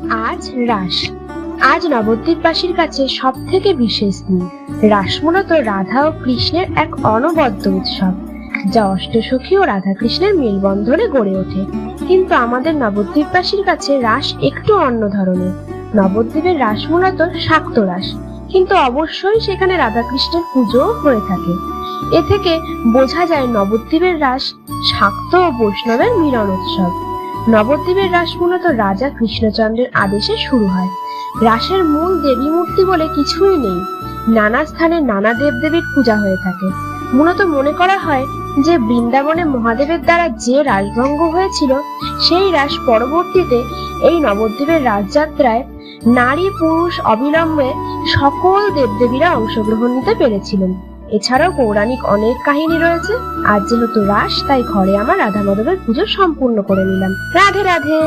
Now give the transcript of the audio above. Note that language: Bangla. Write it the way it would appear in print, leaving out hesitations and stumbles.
আজ রাস। আজ নবদ্বীপবাসীর কাছে সব থেকে বিশেষ দিন। রাস মূলত রাধা ও কৃষ্ণের এক অনবদ্য উৎসব, যা অষ্টসখী ও রাধা কৃষ্ণের মেলবন্ধনে গড়ে ওঠে। কিন্তু আমাদের নবদ্বীপবাসীর কাছে রাস একটু অন্য ধরনের। নবদ্বীপের রাস মূলত শাক্ত রাস, কিন্তু অবশ্যই সেখানে রাধা কৃষ্ণের পুজোও হয়ে থাকে। এ থেকে বোঝা যায় নবদ্বীপের রাস শাক্ত ও বৈষ্ণবের মিলন উৎসব। নবদ্বীপের রাস মূলত রাজা কৃষ্ণচন্দ্রের আদেশে শুরু হয়। রাসের মূল দেবী মূর্তি বলে কিছুই নেই। নানা স্থানে নানা দেবদেবীর পূজা হয়ে থাকে। মূলত মনে করা হয় যে বৃন্দাবনে মহাদেবের দ্বারা যে রাসভঙ্গ হয়েছিল, সেই রাস পরবর্তীতে এই নবদ্বীপের রাসযাত্রায় নারী পুরুষ অবিলম্বে সকল দেবদেবীরা অংশগ্রহণ নিতে পেরেছিলেন। এছাড়াও পৌরাণিক অনেক কাহিনী রয়েছে। আজ যেহেতু রাস, তাই ঘরে আমার রাধা মাধবের পুজো সম্পূর্ণ করে নিলাম। রাধে রাধে।